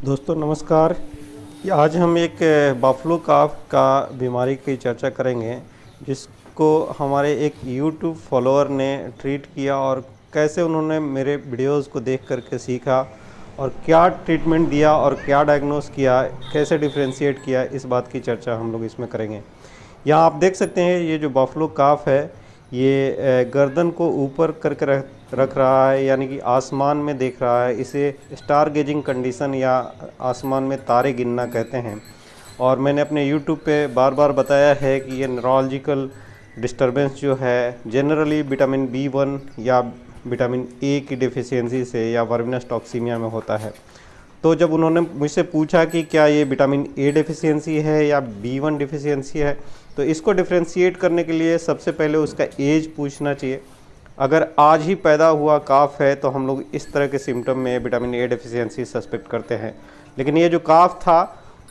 दोस्तों नमस्कार। आज हम एक बफलो काफ का बीमारी की चर्चा करेंगे, जिसको हमारे एक यूट्यूब फॉलोअर ने ट्रीट किया और कैसे उन्होंने मेरे वीडियोस को देख करके सीखा और क्या ट्रीटमेंट दिया और क्या डायग्नोस किया, कैसे डिफरेंशिएट किया, इस बात की चर्चा हम लोग इसमें करेंगे। यहाँ आप देख सकते हैं ये जो बफलो काफ है, ये गर्दन को ऊपर करके रख रहा है, यानी कि आसमान में देख रहा है। इसे स्टार गेजिंग कंडीशन या आसमान में तारे गिनना कहते हैं। और मैंने अपने यूट्यूब पे बार बार बताया है कि ये न्यूरोलॉजिकल डिस्टरबेंस जो है जनरली विटामिन B1 या विटामिन ए की डिफिशियंसी से या वर्मिनस टॉक्सीमिया में होता है। तो जब उन्होंने मुझसे पूछा कि क्या ये विटामिन ए डिफिशियंसी है या B1 डिफिशियंसी है, तो इसको डिफ्रेंशिएट करने के लिए सबसे पहले उसका एज पूछना चाहिए। अगर आज ही पैदा हुआ काफ है तो हम लोग इस तरह के सिम्टम में विटामिन ए डिफिशियंसी सस्पेक्ट करते हैं। लेकिन ये जो काफ था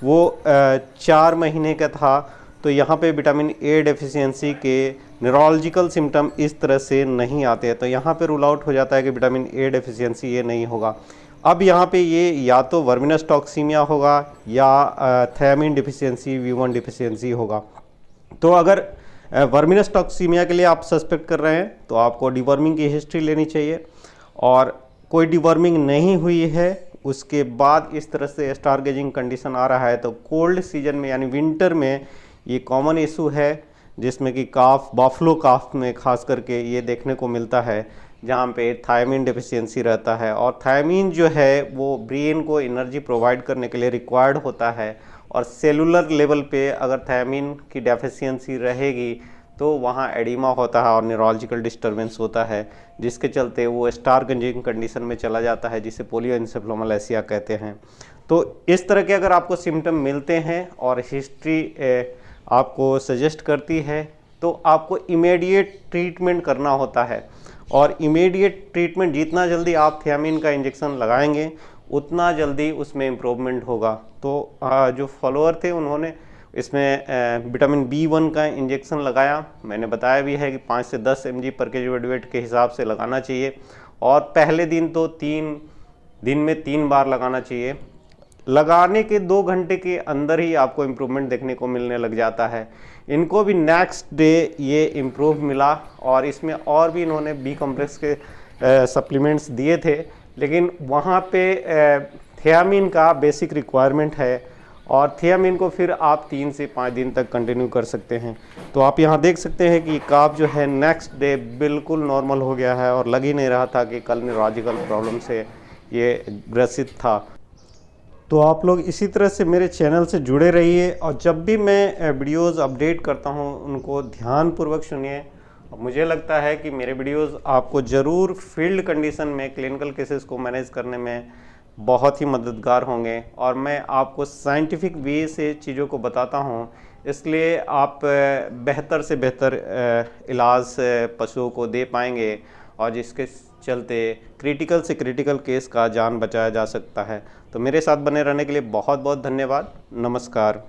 वो 4 महीने का था, तो यहाँ पे विटामिन ए डेफिशिएंसी के न्यूरोलॉजिकल सिम्टम इस तरह से नहीं आते हैं, तो यहाँ पे रूल आउट हो जाता है कि विटामिन ए डेफिशिएंसी ये नहीं होगा। अब यहाँ पे ये या तो वर्मिनस टॉक्सीमिया होगा या थायमिन डिफिशियंसी V1 डिफिशियंसी होगा। तो अगर वर्मिनस टॉक्सीमिया के लिए आप सस्पेक्ट कर रहे हैं तो आपको डिवर्मिंग की हिस्ट्री लेनी चाहिए, और कोई डिवर्मिंग नहीं हुई है उसके बाद इस तरह से स्टार गेजिंग कंडीशन आ रहा है, तो कोल्ड सीजन में यानी विंटर में ये कॉमन इशू है, जिसमें कि काफ बफलो काफ में खास करके ये देखने को मिलता है, जहाँ पे थायमिन डेफिशिएंसी रहता है। और थायमिन जो है वो ब्रेन को एनर्जी प्रोवाइड करने के लिए रिक्वायर्ड होता है, और सेलुलर लेवल पे अगर थायमिन की डेफिशिएंसी रहेगी तो वहाँ एडिमा होता है और न्यूरोलॉजिकल डिस्टरबेंस होता है, जिसके चलते वो स्टार गेजिंग कंडीशन में चला जाता है, जिसे पोलियोएन्सेफेलोमालासिया कहते हैं। तो इस तरह के अगर आपको सिम्टम मिलते हैं और हिस्ट्री आपको सजेस्ट करती है तो आपको इमीडिएट ट्रीटमेंट करना होता है। और इमीडिएट ट्रीटमेंट जितना जल्दी आप थियामिन का इंजेक्शन लगाएंगे उतना जल्दी उसमें इम्प्रूवमेंट होगा। तो जो फॉलोअर थे उन्होंने इसमें विटामिन B1 का इंजेक्शन लगाया। मैंने बताया भी है कि 5 से 10 mg पर केजी बॉडी वेट के हिसाब से लगाना चाहिए, और पहले दिन तो 3 दिन में 3 बार लगाना चाहिए। लगाने के 2 घंटे के अंदर ही आपको इम्प्रूवमेंट देखने को मिलने लग जाता है। इनको भी नेक्स्ट डे ये इम्प्रूव मिला, और इसमें और भी इन्होंने B कॉम्प्लेक्स के सप्लीमेंट्स दिए थे, लेकिन वहाँ पे थियामिन का बेसिक रिक्वायरमेंट है, और थियामिन को फिर आप 3 से 5 दिन तक कंटिन्यू कर सकते हैं। तो आप यहाँ देख सकते हैं कि काफ जो है नेक्स्ट डे बिल्कुल नॉर्मल हो गया है, और लग ही नहीं रहा था कि कल न्यूरोलॉजिकल प्रॉब्लम से ये ग्रसित था। तो आप लोग इसी तरह से मेरे चैनल से जुड़े रहिए, और जब भी मैं वीडियोस अपडेट करता हूं उनको ध्यानपूर्वक सुनिए। मुझे लगता है कि मेरे वीडियोस आपको ज़रूर फील्ड कंडीशन में क्लिनिकल केसेस को मैनेज करने में बहुत ही मददगार होंगे, और मैं आपको साइंटिफिक वे से चीज़ों को बताता हूं, इसलिए आप बेहतर से बेहतर इलाज पशुओं को दे पाएंगे, और जिसके चलते क्रिटिकल से क्रिटिकल केस का जान बचाया जा सकता है। तो मेरे साथ बने रहने के लिए बहुत बहुत धन्यवाद। नमस्कार।